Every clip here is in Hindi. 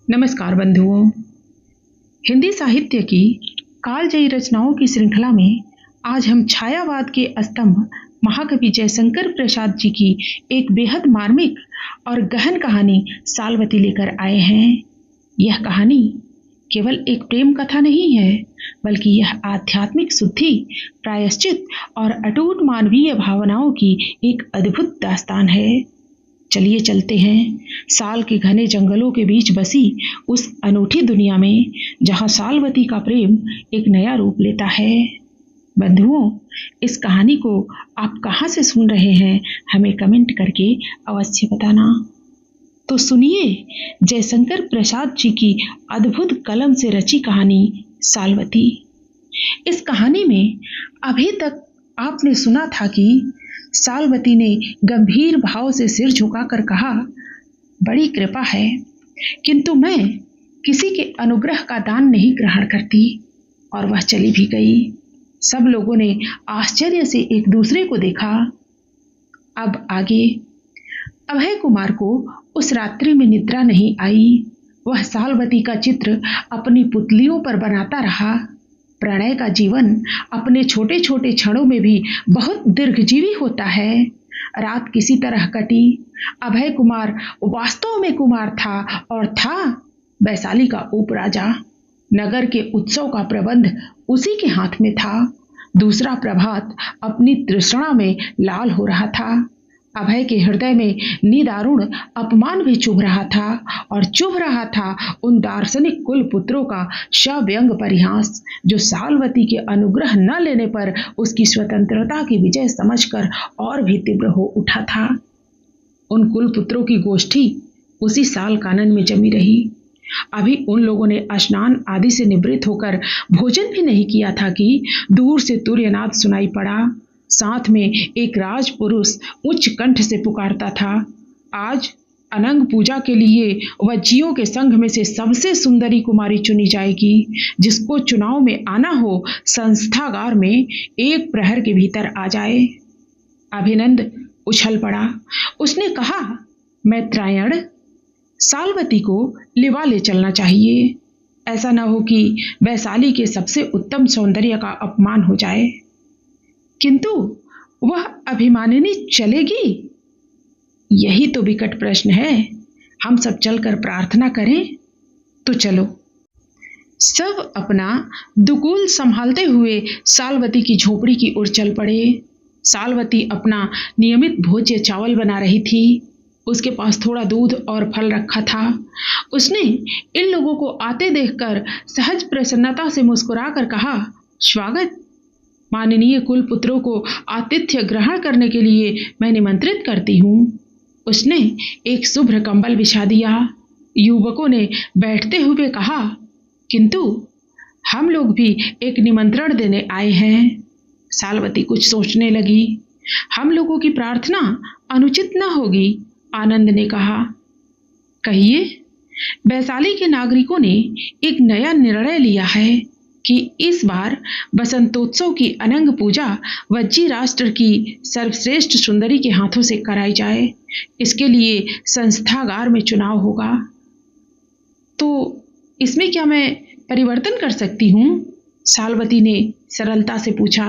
नमस्कार बंधुओं। हिंदी साहित्य की कालजयी रचनाओं की श्रृंखला में आज हम छायावाद के स्तंभ महाकवि जयशंकर प्रसाद जी की एक बेहद मार्मिक और गहन कहानी सालवती लेकर आए हैं। यह कहानी केवल एक प्रेम कथा नहीं है, बल्कि यह आध्यात्मिक शुद्धि, प्रायश्चित और अटूट मानवीय भावनाओं की एक अद्भुत दास्तान है। चलिए चलते हैं साल के घने जंगलों के बीच बसी उस अनूठी दुनिया में, जहां सालवती का प्रेम एक नया रूप लेता है। बंधुओं, इस कहानी को आप कहां से सुन रहे हैं, हमें कमेंट करके अवश्य बताना। तो सुनिए जयशंकर प्रसाद जी की अद्भुत कलम से रची कहानी सालवती। इस कहानी में अभी तक आपने सुना था कि सालवती ने गंभीर भाव से सिर झुकाकर कहा, बड़ी कृपा है, किंतु मैं किसी के अनुग्रह का दान नहीं ग्रहण करती। और वह चली भी गई। सब लोगों ने आश्चर्य से एक दूसरे को देखा। अब आगे। अभय कुमार को उस रात्रि में निद्रा नहीं आई। वह सालवती का चित्र अपनी पुतलियों पर बनाता रहा। प्रणय का जीवन अपने छोटे छोटे क्षणों में भी बहुत दीर्घजीवी होता है। रात किसी तरह कटी। अभय कुमार वास्तव में कुमार था और था वैशाली का उपराजा। नगर के उत्सव का प्रबंध उसी के हाथ में था। दूसरा प्रभात अपनी तृष्णा में लाल हो रहा था। अभय के हृदय में निदारुण अपमान भी चुभ रहा था, और चुभ रहा था उन दार्शनिक कुल पुत्रों का सव्यंग परिहास, जो सालवती के अनुग्रह न लेने पर उसकी स्वतंत्रता की विजय समझकर और भी तीव्र हो उठा था। उन कुल पुत्रों की गोष्ठी उसी साल कानन में जमी रही। अभी उन लोगों ने स्नान आदि से निवृत्त होकर भोजन भी नहीं किया था कि दूर से तुर्यनाद सुनाई पड़ा। साथ में एक राजपुरुष उच्च कंठ से पुकारता था, आज अनंग पूजा के लिए वज्जियों के संघ में से सबसे सुंदरी कुमारी चुनी जाएगी। जिसको चुनाव में आना हो, संस्थागार में एक प्रहर के भीतर आ जाए। अभिनंद उछल पड़ा। उसने कहा, मैत्रायण, सालवती को लिवा ले चलना चाहिए। ऐसा न हो कि वैशाली के सबसे उत्तम सौंदर्य का अपमान हो जाए। किंतु वह अभिमानिनी चलेगी? यही तो विकट प्रश्न है। हम सब चलकर प्रार्थना करें। तो चलो। सब अपना दुकूल संभालते हुए सालवती की झोपड़ी की ओर चल पड़े। सालवती अपना नियमित भोज्य चावल बना रही थी। उसके पास थोड़ा दूध और फल रखा था। उसने इन लोगों को आते देखकर सहज प्रसन्नता से मुस्कुराकर कहा, स्वागत। माननीय कुल पुत्रों को आतिथ्य ग्रहण करने के लिए मैं निमंत्रित करती हूँ। उसने एक शुभ्र कंबल बिछा दिया। युवकों ने बैठते हुए कहा, किंतु हम लोग भी एक निमंत्रण देने आए हैं। सालवती कुछ सोचने लगी। हम लोगों की प्रार्थना अनुचित न होगी, आनंद ने कहा। कहिए। वैशाली के नागरिकों ने एक नया निर्णय लिया है कि इस बार बसंतोत्सव की अनंग पूजा वज्जी राष्ट्र की सर्वश्रेष्ठ सुंदरी के हाथों से कराई जाए। इसके लिए संस्थागार में चुनाव होगा। तो इसमें क्या मैं परिवर्तन कर सकती हूँ? सालवती ने सरलता से पूछा।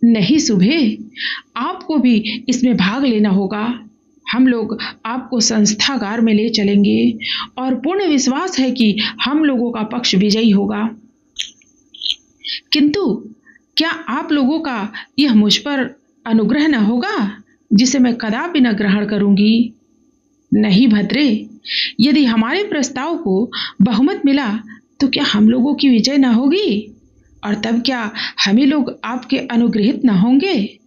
नहीं सुभे, आपको भी इसमें भाग लेना होगा। हम लोग आपको संस्थागार में ले चलेंगे और पूर्ण विश्वास है कि हम लोगों का पक्ष विजयी होगा। किंतु क्या आप लोगों का यह मुझ पर अनुग्रह न होगा, जिसे मैं कदापि न ग्रहण करूंगी? नहीं भद्रे, यदि हमारे प्रस्ताव को बहुमत मिला तो क्या हम लोगों की विजय न होगी? और तब क्या हम ही लोग आपके अनुग्रहित न होंगे?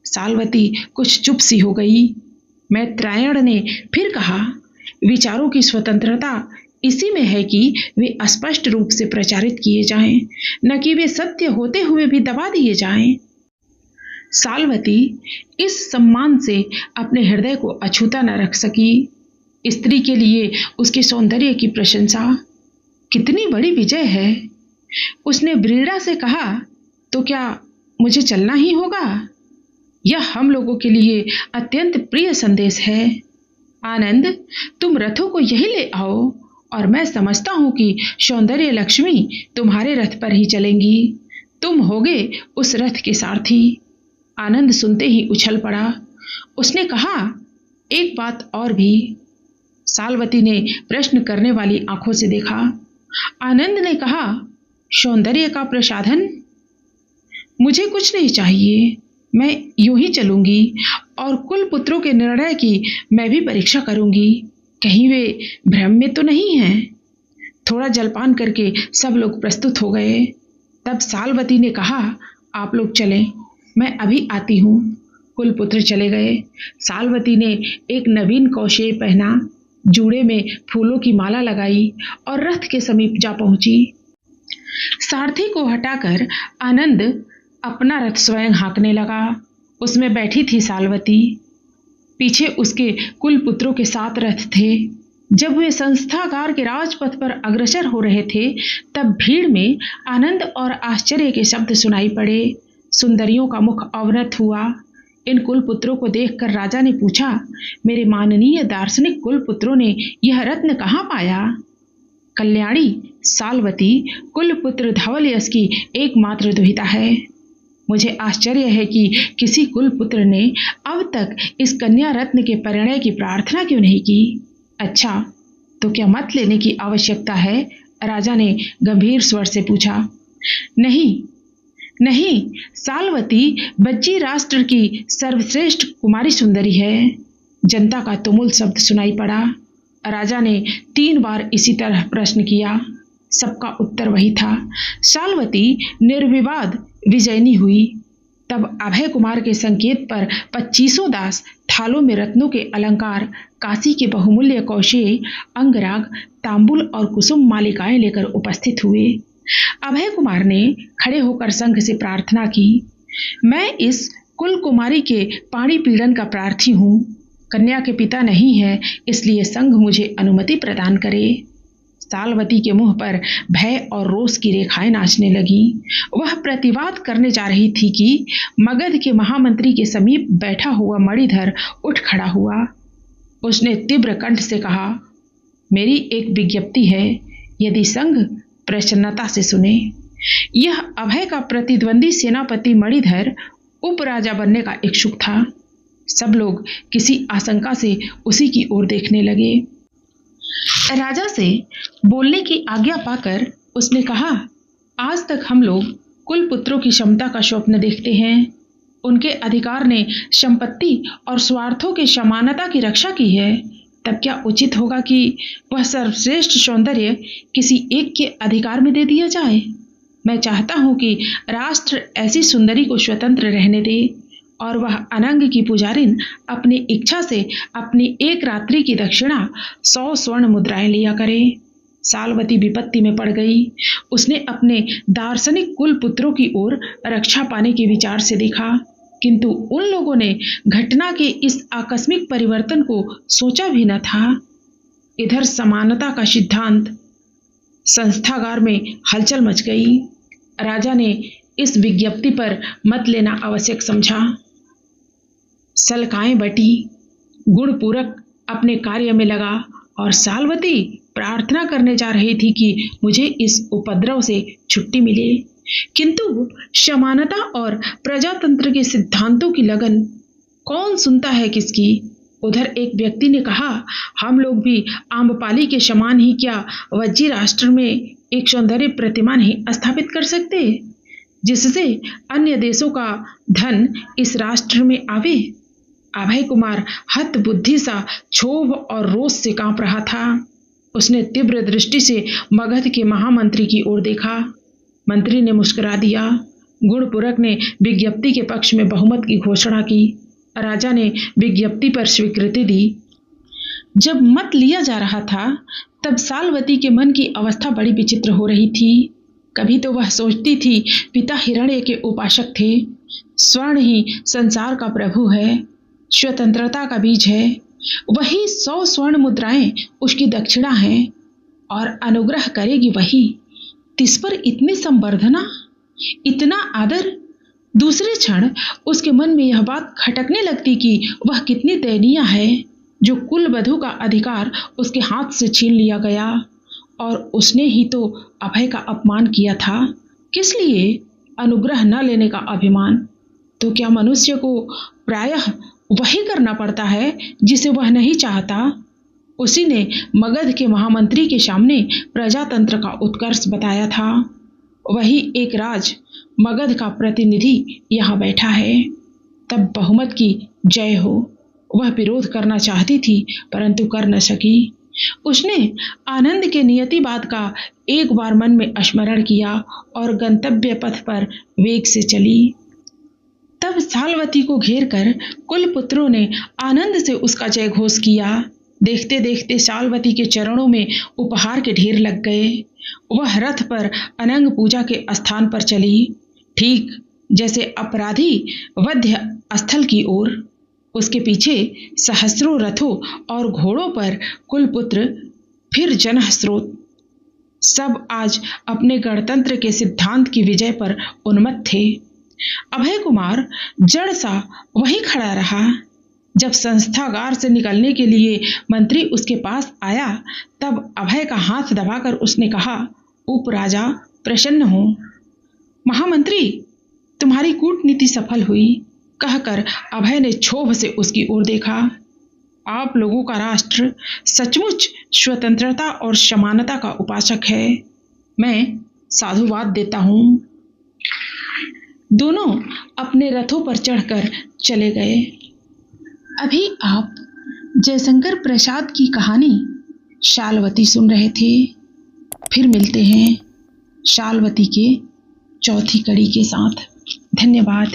सालवती कुछ चुप सी हो गई। मैत्रायण ने फिर कहा, विचारों की स्वतंत्रता इसी में है कि वे स्पष्ट रूप से प्रचारित किए जाएं, न कि वे सत्य होते हुए भी दबा दिए जाएं। सालवती इस सम्मान से अपने हृदय को अछूता न रख सकी। स्त्री के लिए उसके सौंदर्य की प्रशंसा कितनी बड़ी विजय है। उसने ब्रीड़ा से कहा, तो क्या मुझे चलना ही होगा? यह हम लोगों के लिए अत्यंत प्रिय संदेश है। आनंद, तुम रथों को यही ले आओ और मैं समझता हूं कि सौंदर्य लक्ष्मी तुम्हारे रथ पर ही चलेंगी। तुम होगे उस रथ के सारथी। आनंद सुनते ही उछल पड़ा। उसने कहा, एक बात और भी। सालवती ने प्रश्न करने वाली आंखों से देखा। आनंद ने कहा, सौंदर्य का प्रसाधन? मुझे कुछ नहीं चाहिए, मैं यूं ही चलूंगी और कुल पुत्रों के निर्णय की मैं भी परीक्षा करूंगी, कहीं वे भ्रम में तो नहीं हैं। थोड़ा जलपान करके सब लोग प्रस्तुत हो गए। तब सालवती ने कहा, आप लोग चलें, मैं अभी आती हूँ। कुलपुत्र चले गए। सालवती ने एक नवीन कौशेय पहना, जूड़े में फूलों की माला लगाई और रथ के समीप जा पहुंची। सारथी को हटाकर आनंद अपना रथ स्वयं हाँकने लगा। उसमें बैठी थी सालवती। पीछे उसके कुल पुत्रों के 7 रथ थे। जब वे संस्थागार के राजपथ पर अग्रसर हो रहे थे, तब भीड़ में आनंद और आश्चर्य के शब्द सुनाई पड़े। सुंदरियों का मुख अवनत हुआ। इन कुल पुत्रों को देखकर राजा ने पूछा, मेरे माननीय दार्शनिक कुल पुत्रों ने यह रत्न कहाँ पाया? कल्याणी, सालवती कुलपुत्र धवलयश की एकमात्र दुहिता है। मुझे आश्चर्य है कि किसी कुलपुत्र ने अब तक इस कन्या रत्न के परिणय की प्रार्थना क्यों नहीं की। अच्छा, तो क्या मत लेने की आवश्यकता है? राजा ने गंभीर स्वर से पूछा। नहीं नहीं, सालवती बज्जी राष्ट्र की सर्वश्रेष्ठ कुमारी सुंदरी है। जनता का तुमुल शब्द सुनाई पड़ा। राजा ने 3 बार इसी तरह प्रश्न किया। सबका उत्तर वही था। सालवती निर्विवाद विजयनी हुई। तब अभय कुमार के संकेत पर 25 दास थालों में रत्नों के अलंकार, काशी के बहुमूल्य कौशेय, अंगराग, तांबुल और कुसुम मालिकाएं लेकर उपस्थित हुए। अभय कुमार ने खड़े होकर संघ से प्रार्थना की, मैं इस कुल कुमारी के पाणी पीड़न का प्रार्थी हूँ। कन्या के पिता नहीं है, इसलिए संघ मुझे अनुमति प्रदान करे। सालवती के मुंह पर भय और रोष की रेखाएं नाचने लगी। वह प्रतिवाद करने जा रही थी कि मगध के महामंत्री के समीप बैठा हुआ मणिधर उठ खड़ा हुआ। उसने तीव्र कंठ से कहा, मेरी एक विज्ञप्ति है, यदि संघ प्रसन्नता से सुने। यह अभय का प्रतिद्वंदी सेनापति मणिधर उपराजा बनने का इच्छुक था। सब लोग किसी आशंका से उसी की ओर देखने लगे। राजा से बोलने की आज्ञा पाकर उसने कहा, आज तक हम लोग कुल पुत्रों की क्षमता का स्वप्न देखते हैं। उनके अधिकार ने संपत्ति और स्वार्थों की समानता की रक्षा की है। तब क्या उचित होगा कि वह सर्वश्रेष्ठ सौंदर्य किसी एक के अधिकार में दे दिया जाए? मैं चाहता हूं कि राष्ट्र ऐसी सुंदरी को स्वतंत्र रहने दे और वह अनंग की पुजारिन अपनी इच्छा से अपनी एक रात्रि की दक्षिणा 100 स्वर्ण मुद्राएं लिया करे। सालवती विपत्ति में पड़ गई। उसने अपने दार्शनिक कुल पुत्रों की ओर रक्षा पाने के विचार से देखा, किंतु उन लोगों ने घटना के इस आकस्मिक परिवर्तन को सोचा भी न था। इधर समानता का सिद्धांत, संस्थागार में हलचल मच गई। राजा ने इस विज्ञप्ति पर मत लेना आवश्यक समझा। सलकाएं बटी, गुणपूरक अपने कार्य में लगा और सालवती प्रार्थना करने जा रही थी कि मुझे इस उपद्रव से छुट्टी मिले। किंतु समानता और प्रजातंत्र के सिद्धांतों की लगन कौन सुनता है किसकी? उधर एक व्यक्ति ने कहा, हम लोग भी आम्रपाली के समान ही क्या वज्जी राष्ट्र में एक सौंदर्य प्रतिमा नहीं स्थापित कर सकते, जिससे अन्य देशों का धन इस राष्ट्र में आवे? अभय कुमार हत बुद्धि सा क्षोभ और रोष से कांप रहा था। उसने तीव्र दृष्टि से मगध के महामंत्री की ओर देखा। मंत्री ने मुस्कुरा दिया। गुणपूरक ने विज्ञप्ति के पक्ष में बहुमत की घोषणा की। राजा ने विज्ञप्ति पर स्वीकृति दी। जब मत लिया जा रहा था, तब सालवती के मन की अवस्था बड़ी विचित्र हो रही थी। कभी तो वह सोचती थी पिता हिरण्य के उपासक थे, स्वर्ण ही संसार का प्रभु है, स्वतंत्रता का बीज है, वही 100 स्वर्ण मुद्राएं उसकी दक्षिणा है और अनुग्रह करेगी वही। तिस पर इतनी संवर्धना, इतना आदर। दूसरे क्षण उसके मन में यह बात खटकने लगती कि वह कितनी दयनीय है, जो कुल वधू का अधिकार उसके हाथ से छीन लिया गया। और उसने ही तो अभय का अपमान किया था। किस लिए? अनुग्रह न लेने का अभिमान। तो क्या मनुष्य को प्रायः वही करना पड़ता है जिसे वह नहीं चाहता? उसी ने मगध के महामंत्री के सामने प्रजातंत्र का उत्कर्ष बताया था। वही एक राज मगध का प्रतिनिधि यहाँ बैठा है। तब बहुमत की जय हो। वह विरोध करना चाहती थी परंतु कर न सकी। उसने आनंद के नियतिवाद का एक बार मन में स्मरण किया और गंतव्य पथ पर वेग से चली। तब सालवती को घेर कर कुलपुत्रों ने आनंद से उसका जय घोष किया। देखते देखते सालवती के चरणों में उपहार के ढेर लग गए। वह रथ पर अनंग पूजा के स्थान पर चली, ठीक जैसे अपराधी वध्य स्थल की ओर। उसके पीछे सहस्रों रथों और घोड़ों पर कुलपुत्र, फिर जनस्रोत। सब आज अपने गणतंत्र के सिद्धांत की विजय पर उन्मत्त थे। अभय कुमार जड़ सा वहीं खड़ा रहा। जब संस्थागार से निकलने के लिए मंत्री उसके पास आया तब अभय का हाथ दबाकर उसने कहा, उपराजा प्रसन्न हो। महामंत्री, तुम्हारी कूटनीति सफल हुई, कहकर अभय ने क्षोभ से उसकी ओर देखा। आप लोगों का राष्ट्र सचमुच स्वतंत्रता और समानता का उपासक है। मैं साधुवाद देता हूँ। दोनों अपने रथों पर चढ़कर चले गए। अभी आप जयशंकर प्रसाद की कहानी शालवती सुन रहे थे। फिर मिलते हैं शालवती के चौथी कड़ी के साथ। धन्यवाद।